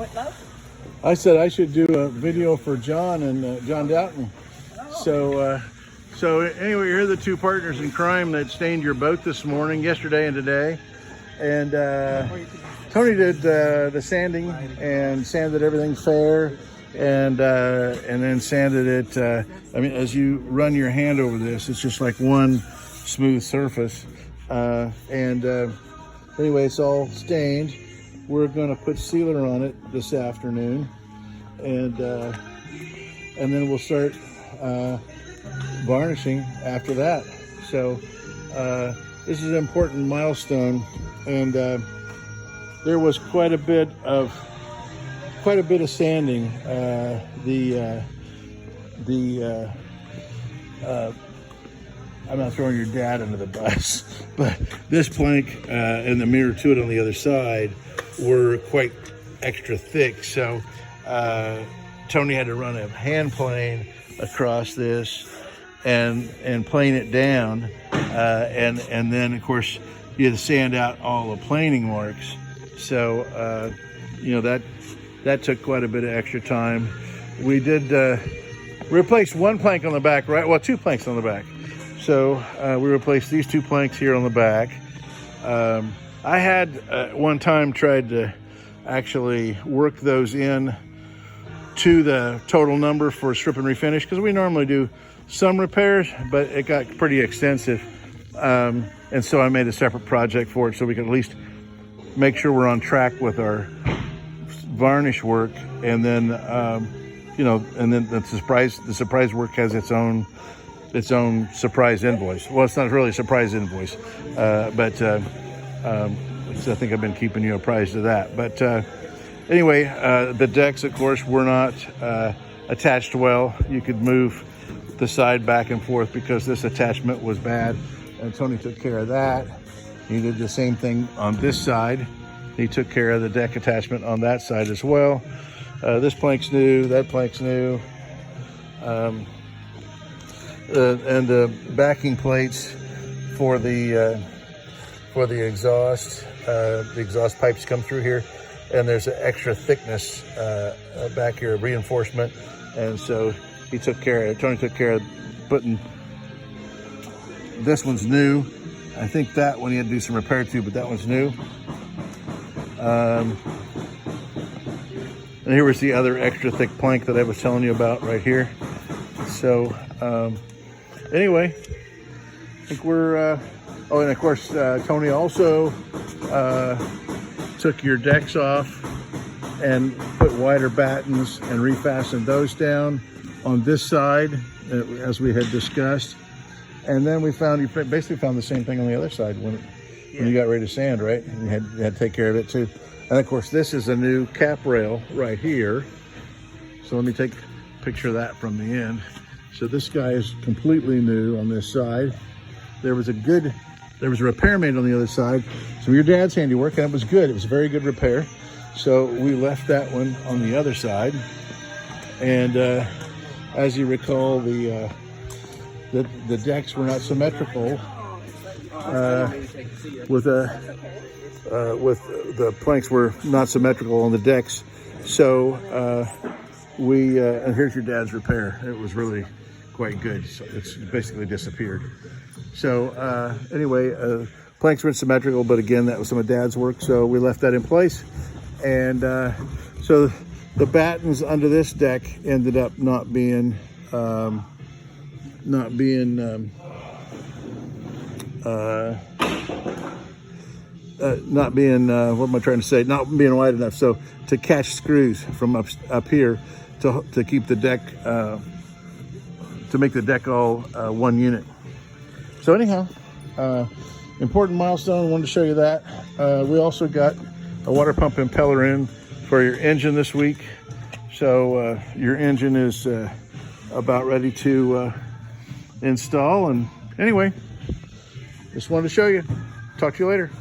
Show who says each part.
Speaker 1: What, love?
Speaker 2: I said I should do a video for John and John Doughton. So anyway, here are the two partners in crime that stained your boat this morning, yesterday and today. And Tony did the sanding and sanded everything fair, and then sanded it. I mean, as you run your hand over this, it's just like one smooth surface. Anyway, it's all stained. We're going to put sealer on it this afternoon, and then we'll start varnishing after that. So this is an important milestone, and there was quite a bit of sanding. I'm not throwing your dad under the bus, but this plank and the mirror to it on the other side were quite extra thick. So Tony had to run a hand plane across this and plane it down, and then of course you had to sand out all the planing marks. So you know, that took quite a bit of extra time. We did replace one plank on the back, right? Well, two planks on the back. So we replaced these two planks here on the back. I had one time tried to actually work those in to the total number for strip and refinish, because we normally do some repairs, but it got pretty extensive. And so I made a separate project for it so we could at least make sure we're on track with our varnish work. And then, you know, and then the surprise work has its own surprise invoice. Well, it's not really a surprise invoice, but I think I've been keeping you apprised of that. But anyway, the decks, of course, were not attached well. You could move the side back and forth because this attachment was bad, and Tony took care of that. He did the same thing on this side. He took care of the deck attachment on that side as well. This plank's new, that plank's new. And the backing plates for the exhaust, the exhaust pipes come through here, and there's an extra thickness back here, reinforcement, and so he took care of it. Tony took care of putting, this one's new. I think that one he had to do some repair to, but that one's new. And here was the other extra thick plank that I was telling you about right here. So anyway, I think we're, oh, and of course, Tony also took your decks off and put wider battens and refastened those down on this side, as we had discussed. And then we found, you basically found the same thing on the other side when you got ready to sand, right? And you had to take care of it too. And of course, this is a new cap rail right here. So let me take a picture of that from the end. So this guy is completely new on this side. There was a repair made on the other side. So your dad's handiwork, and it was good. It was a very good repair. So we left that one on the other side. And as you recall, the decks were not symmetrical with the planks were not symmetrical on the decks. So and here's your dad's repair. It was really quite good. So it's basically disappeared. So anyway, planks weren't symmetrical, but again, that was some of Dad's work, so we left that in place. And so the battens under this deck ended up not being what am I trying to say? Not being wide enough, so to catch screws from up here to keep the deck, to make the deck all one unit. So anyhow, important milestone, wanted to show you that. We also got a water pump impeller in for your engine this week. So your engine is about ready to install. And anyway, just wanted to show you. Talk to you later.